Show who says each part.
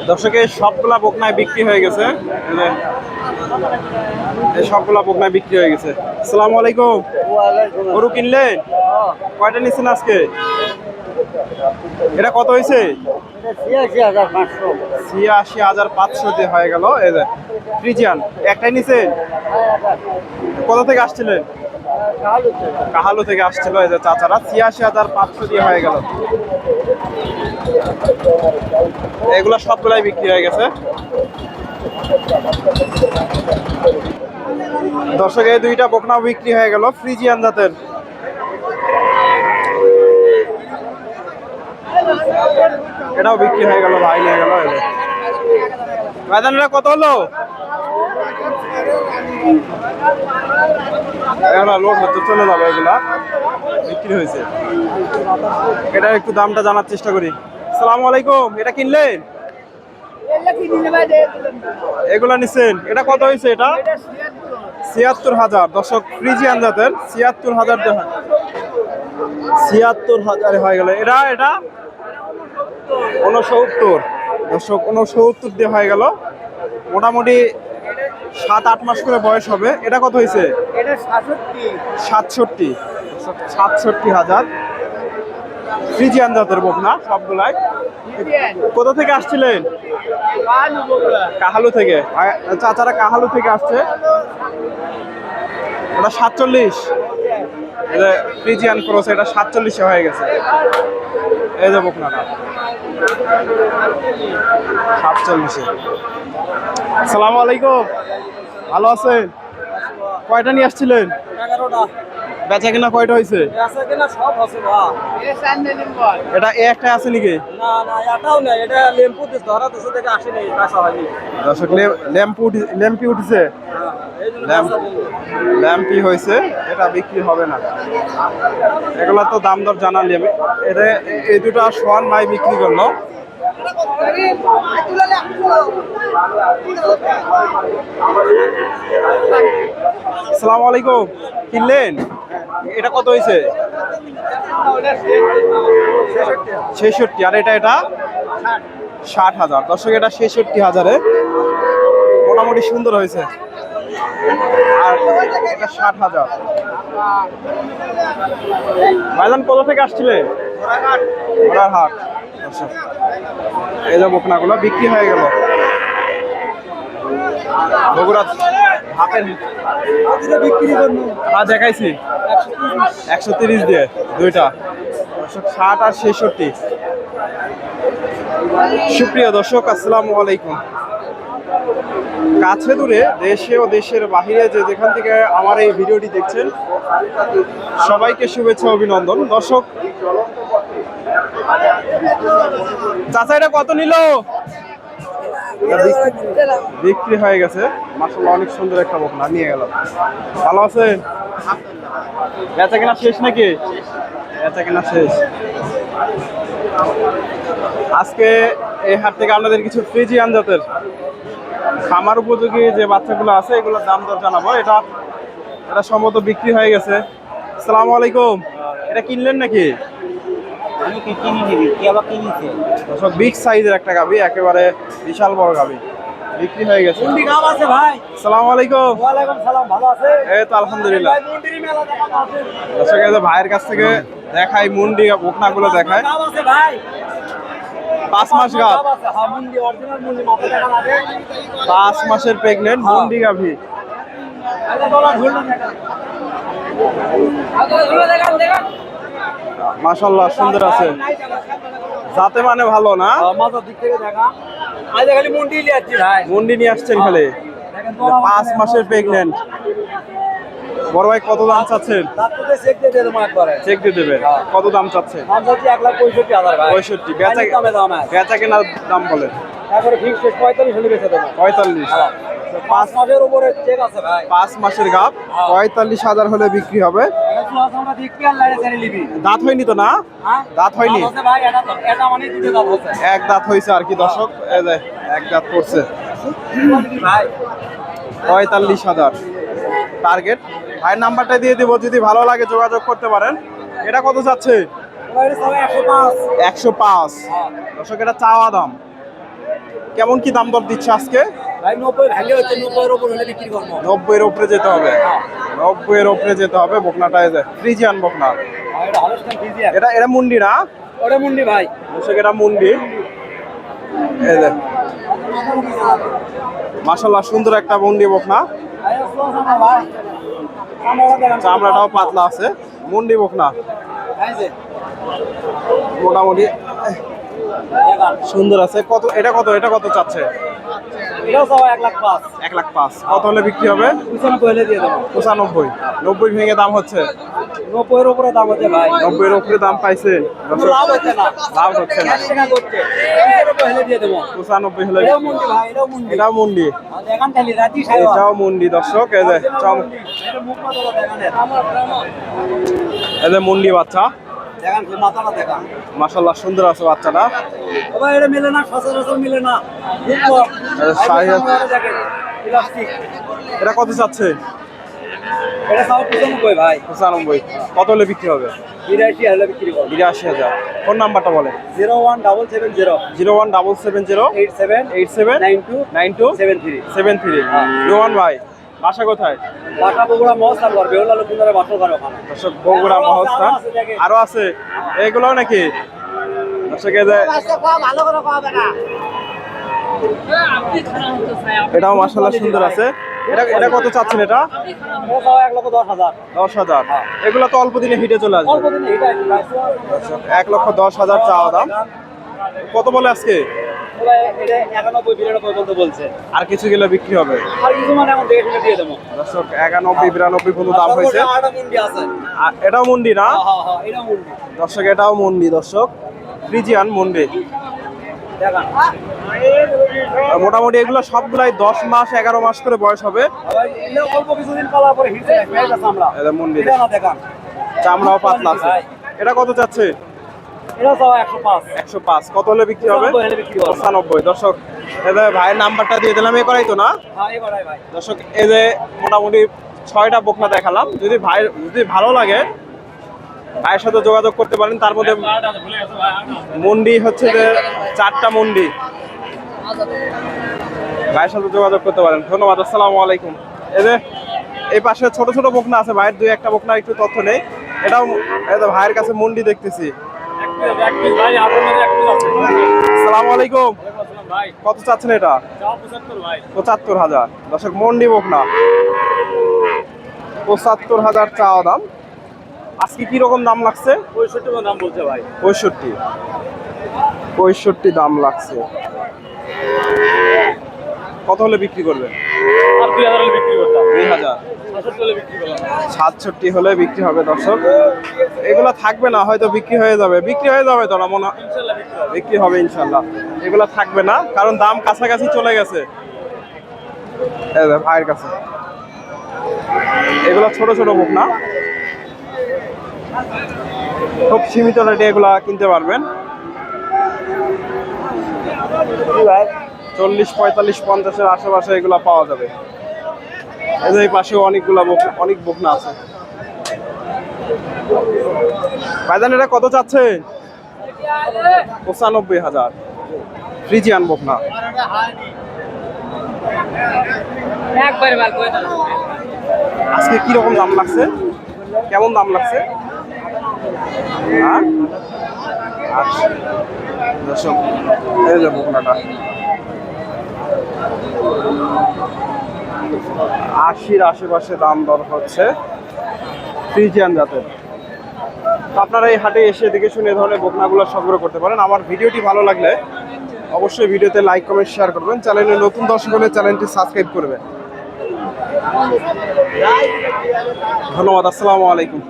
Speaker 1: দর্শকের সবগুলা বকনায় বিক্রি হয়ে গেছে। এই সবগুলা বকনায় বিক্রি হয়ে গেছে। আসসালামু আলাইকুম। গরু কিনলেন? কয়টা নিচ্ছেন আজকে? এটা কত হয়েছে? ৮৬,৫০০ দিয়ে হয়ে গেল। এই যে ফ্রিজিয়ান একটাই নিছেন? কোথা থেকে আসছিলেন? কাহালু থেকে আসছিল এই যে চাচারা। ৮৬,৫০০ দিয়ে হয়ে গেল। এগুলো সবগুলাই বিক্রি হয়ে গেছে। দর্শক এই দুইটা বকনাও বিক্রি হয়ে গেল ফ্রিজিয়ান জাতের। এটাও বিক্রি হয়ে গেল, ভাই নিয়ে গেল। ময়দানটা কত হলো? লোড হচ্ছে, চলে যাবে। এগুলা বিক্রি হয়েছে। এটা একটু দামটা জানার চেষ্টা করি। আসসালামু আলাইকুম। এটা কিনলেন? এগুলা নিচ্ছেন? এটা কত হয়েছে? এটা ৭৬,০০০। দর্শক ফ্রিজিয়ান জাতের ৭৬,০০০ দেখা, ৭৬,০০০ হয়ে গেল। এটা ৬৯। দর্শক ৬৯ দিয়ে হয়ে গেল। মোটামুটি ৭-৮ মাস করে বয়স হবে। এটা কত হয়েছে? ৬৭,০০০। ফ্রিজিয়ান জাতের বকনা সবগুলাই। কোথা থেকে আসছিলেন? কাহালু থেকে। চাচারা কাহালু থেকে আসছে। এটা ৪৭। ফ্রিজিয়ান ক্রস, এটা ৪৭ হয়ে গেছে। এই যে বকনাটা ৪৭। আসসালামু আলাইকুম। ভালো আছেন? কয়টা নিয়ে আসছিলেন?
Speaker 2: 11টা।
Speaker 1: বেচা কিনা কয়টা হয়েছে?
Speaker 2: বেচা কিনা সব আছে ভাই।
Speaker 1: এটা একটা আছে নাকি?
Speaker 2: না না, এটাও না, এটা লেম্পু দিস ধরা দেশে থেকে আসেনি, বেচা হয়নি।
Speaker 1: দর্শক ল্যাম্পি উঠেছে। ল্যাম্পি হয়েছে, এটা বিক্রি হবে না। এগুলা তো দাম দর জানা নেবে। এটা এই দুটো সোয়ান ভাই বিক্রি করলো। আসসালামু আলাইকুম। কিনলেন? এটা কত হয়েছে? ৬৬। আর এটা ৬০,০০০। দর্শক এটা ৬৬,০০০। মোটামুটি সুন্দর হয়েছে। আর এটা ৬০,০০০। ভাইজান কোথা থেকে আসছিলে? ঘোড়ারহাট। দর্শক এই যে বকনাগুলো বিক্রি হয়ে গেল। বগুড়া হাটের দেখাইছি ১৩০ দিয়ে দুইটা। ৬০ আর ৬৬। সুপ্রিয় দর্শক, আসসালামু আলাইকুম। কাছে দূরে, দেশে ও দেশের বাহিরে যে যেখান থেকে আমার এই ভিডিওটি দেখছেন, সবাইকে শুভেচ্ছা অভিনন্দন। দর্শক, চাচা এটা কত নিল? বিক্রি হয়ে গেছে। মাশাআল্লাহ, অনেক সুন্দর একটা বকনা নিয়ে গেল। ভালো আছেন? বেচা কেনা শেষ নাকি? বেচা কেনা শেষ। আজকে এই হাট থেকে আপনাদের কিছু ফ্রিজিয়ান জাতের খামার উপযোগী যে বাচ্চাগুলো আছে এগুলোর দাম দর জানাবো। এটা সম্ভবত বিক্রি হয়ে গেছে। আসসালামু আলাইকুম। এটা কিনলেন নাকি?
Speaker 2: আমি কি কিনি কি আবার কিনিছে?
Speaker 1: সব বিগ সাইজের একটা গাভি, একেবারে বিশাল বড় গাভি, বিক্রি হয়ে গেছে।
Speaker 2: মুন্ডি গাব আছে ভাই।
Speaker 1: আসসালামু আলাইকুম।
Speaker 2: ওয়ালাইকুম সালাম, ভালো আছে?
Speaker 1: এই তো আলহামদুলিল্লাহ।
Speaker 2: ভাই মুন্ডির মেলা দেখানো আছে।
Speaker 1: দর্শক এই যে ভাইয়ের কাছ থেকে দেখাই মুন্ডি বকনাগুলো দেখায়।
Speaker 2: গাব আছে ভাই।
Speaker 1: ৫ মাস গাভ।
Speaker 2: আছে, হ্যাঁ মুন্ডি অরিজিনাল মুন্ডি, মাথা দেখানো আছে।
Speaker 1: ৫ মাসের প্রেগনেন্ট মুন্ডি গাভি।
Speaker 2: আচ্ছা বলা ভুল না দেখা। আচ্ছা ভুল দেখান দেখান।
Speaker 1: মাশাআল্লাহ, সুন্দর আছে। যাতে মানে ভালো না?
Speaker 2: মাথার দিক থেকে দেখা। আজ খালি মুন্ডি নিয়ে আসছি ভাই।
Speaker 1: মুন্ডি নিয়ে আসছেন খালি? ৫ মাসের প্রেগনেন্ট। বড় ভাই কত দাম চাচ্ছেন?
Speaker 2: তারপরে চেক দিয়ে দেবো একবারে।
Speaker 1: চেক দিয়ে দেবে। কত দাম চাচ্ছেন?
Speaker 2: দাম চাচ্ছি ১,৬৫,০০০ ভাই।
Speaker 1: ৬৫। বেচা কেনার দাম বলেন।
Speaker 2: তারপরে ফিক্স ৪৫ হলে বেচে দেবো।
Speaker 1: ৪৫।
Speaker 2: ৫ মাসের উপরে চেক আছে ভাই।
Speaker 1: ৫ মাসের গাভ ৪৫,০০০ হলে বিক্রি হবে।
Speaker 2: আমরা দেখবি আর লাইনে ছেড়ে নিবি।
Speaker 1: দাঁত হয়নি তো না? দাঁত হয়নি?
Speaker 2: ভাই এটা মানে দুটো দাঁত হচ্ছে।
Speaker 1: এক দাঁত হয়েছে আর কি দর্শক, এই যে এক দাঁত করছে।
Speaker 2: ভাই
Speaker 1: ৪৫,০০০ টার্গেট। ভাইয়ের নাম্বারটা দিয়ে দিব, যদি ভালো লাগে যোগাযোগ করতে পারেন। এটা কত চাচ্ছে?
Speaker 2: 105।
Speaker 1: ১০৫। দর্শক এটা চাওয়া দাম। কেমন কি দাম দর দিচ্ছে আজকে?
Speaker 2: ভাই 90 ভালো হচ্ছে, 90 এর উপর হলে বিক্রি করব।
Speaker 1: 90-এর উপরে যেতে হবে, 90-এর উপরে যেতে হবে। বকনাটা এই যে ফ্রিজিয়ান বকনা,
Speaker 2: আর এটা হলস্টাইন ফ্রিজিয়ান।
Speaker 1: এটা মুন্ডি না?
Speaker 2: ওটা মুন্ডি ভাই।
Speaker 1: দর্শক এটা মুন্ডি। এই যে মাশাআল্লাহ সুন্দর একটা মুন্ডি বকনা,
Speaker 2: ভাই
Speaker 1: চামড়াটাও পাতলা আছে। মুন্ডি বকনা
Speaker 2: এই যে
Speaker 1: মোটামুটি
Speaker 2: দেখান,
Speaker 1: সুন্দর আছে। কত এটা, কত চাচ্ছে?
Speaker 2: এটাও সব 1,05,000।
Speaker 1: 1,05,000। কত হলে বিক্রি হবে?
Speaker 2: 95 হলে দিয়ে দেবো।
Speaker 1: 95, 90 ভেঙে দাম হচ্ছে।
Speaker 2: 90 এর উপরে দাম হচ্ছে ভাই।
Speaker 1: 90-এর উপরে দাম পাইছে।
Speaker 2: কোনো লাভ হচ্ছে না,
Speaker 1: লাভ হচ্ছে না।
Speaker 2: 1 টাকা করছে, 90 এর উপরে হলে দিয়ে দেবো।
Speaker 1: 95 হলে
Speaker 2: এটাও মুন্ডি ভাই, এটাও মুন্ডি।
Speaker 1: এটাও মুন্ডি,
Speaker 2: আর দেখান খালি রাজি সাহেব।
Speaker 1: এটাও মুন্ডি। দর্শক এই যে
Speaker 2: এটা মুখ মাথাটা দেখান,
Speaker 1: এই যে মুন্ডি বাচ্চা,
Speaker 2: দেখান খালি মাথাটা দেখান।
Speaker 1: মাশাআল্লাহ সুন্দর আছে বাচ্চাটা।
Speaker 2: ভাই এটা মিলে না, সচরাচর মিলে না।
Speaker 1: শাহিয়াল।
Speaker 2: প্লাস্টিক।
Speaker 1: এটা কত চাচ্ছে?
Speaker 2: এটা সব 95 ভাই।
Speaker 1: 95। কত হলে বিক্রি হবে?
Speaker 2: 82 হলে বিক্রি করব।
Speaker 1: 82,000। ফোন নাম্বারটা বলে।
Speaker 2: 01770
Speaker 1: 01770
Speaker 2: 87
Speaker 1: 87
Speaker 2: 92
Speaker 1: 92
Speaker 2: 73।
Speaker 1: 73। রোমান ভাই বাসা কোথায়?
Speaker 2: বাসা বগুড়া মহস্থান করবে, ওলা লক্ষ্মীন্দরে বাসা করে ওখানে।
Speaker 1: দর্শক বগুড়া মহস্থান। আরো আছে এগুলোও নাকি? দর্শক এই যে
Speaker 2: ভালো করে পাবে না।
Speaker 1: এটাও মাশাআল্লাহ সুন্দর আছে। এটা কত চাচ্ছেন? এটা
Speaker 2: 1,10,000।
Speaker 1: 10,000। এগুলো তো অল্প দিনে হিটে চলে আসবে।
Speaker 2: অল্প দিনে এটা একটু ভাই।
Speaker 1: দর্শক 1,10,000 চাওয়া দাম। কত বলে আজকে?
Speaker 2: এটা 91 92 পর্যন্ত বলছে।
Speaker 1: আর কিছু গেলে বিক্রি হবে।
Speaker 2: আর কিছু মানে এখন দেখে শুনে দিয়ে দেবো।
Speaker 1: দর্শক 91 92 পর্যন্ত দাম হয়েছে।
Speaker 2: আটা মুন্ডি আছে।
Speaker 1: আর এটাও মুন্ডি না?
Speaker 2: হ্যাঁ, এটা মুন্ডি।
Speaker 1: দর্শক এটাও মুন্ডি। দর্শক ফ্রিজিয়ান মুন্ডি।
Speaker 2: দেখান।
Speaker 1: মোটামুটি এগুলো সবগুলাই 10 মাস 11 মাস করে বয়স হবে।
Speaker 2: ভাই এটা অল্প কিছুদিন পালার পরে হিটে আসবে, এটা চামড়া।
Speaker 1: এটা মুন্ডি,
Speaker 2: এটা না দেখান।
Speaker 1: চামড়াও পাতলা আছে। এটা কত চাচ্ছে?
Speaker 2: এটা সব 105।
Speaker 1: 105। কত হলে বিক্রি হবে?
Speaker 2: 95 হলে বিক্রি করব।
Speaker 1: 95। দর্শক এই যে ভাইয়ের নাম্বারটা দিয়ে দিলাম, এ করাই তো না?
Speaker 2: হ্যাঁ, এবারে ভাই।
Speaker 1: দর্শক এই যে মোটামুটি 6টা বকনা দেখালাম। যদি ভালো লাগে ভাইয়ের সাথে যোগাযোগ করতে পারেন। তার মধ্যে মন্ডি হচ্ছে যে 4টা মন্ডি, ভাইয়ের সাথে যোগাযোগ করতে পারেন। ধন্যবাদ। আসসালামু আলাইকুম। এই যে এই পাশে ছোট ছোট বকনা আছে ভাইয়ের, 2-1টা বকনা একটু তথ্য নেই। এটাও এই যে ভাইয়ের কাছে মন্ডি দেখতেছি। আসসালামু আলাইকুম। কত চাচ্ছেন এটা? 75,000। দর্শক মন্ডি বকনা 75,000 চাওয়া দাম। আজকে কি রকম দাম লাগছে?
Speaker 2: 65 দাম বলছে ভাই।
Speaker 1: 65 দাম লাগছে। কত হলে বিক্রি করবেন?
Speaker 2: আর 2000 হলে বিক্রি করতাম।
Speaker 1: 2000।
Speaker 2: 67 হলে বিক্রি করলাম।
Speaker 1: 67 হলে বিক্রি হবে। দর্শক এগুলো থাকবে না, হয়তো বিক্রি হয়ে যাবে। বিক্রি হয়ে যাবে তো না মনে হয়?
Speaker 2: ইনশাআল্লাহ বিক্রি হবে।
Speaker 1: বিক্রি হবে ইনশাল্লাহ। এগুলো থাকবে না কারণ দাম কাছাকাছি চলে গেছে। এই যে ভাইয়ের কাছে এগুলো ছোট ছোট বকনা, খুব সীমিত রেটে এগুলা কিনতে পারবেন। 40, 45, 50-এর আশেপাশে এগুলা পাওয়া যাবে। এই যে এই পাশে অনেক বকনা আছে। ভাইজান এটা কত চাচ্ছে? 95,000। ফ্রিজিয়ান বকনা।
Speaker 2: একবারে মাল কই দাও।
Speaker 1: আজকে কি রকম দাম লাগছে? কেমন দাম লাগছে? হ্যাঁ, আচ্ছা। দর্শক এই যে বকনাটা 80-র আশেপাশে দাম দর হচ্ছে ফ্রিজিয়ান জাতের। তো আপনারা এই হাটে এসে দেখে শুনে এই ধরনের বকনাগুলো সংগ্রহ করতে পারেন। আমার ভিডিওটি ভালো লাগলে অবশ্যই ভিডিওতে লাইক কমেন্ট শেয়ার করবেন। চ্যানেলে নতুন দর্শক হলে চ্যানেলটি সাবস্ক্রাইব করবেন। ধন্যবাদ। আসসালামু আলাইকুম।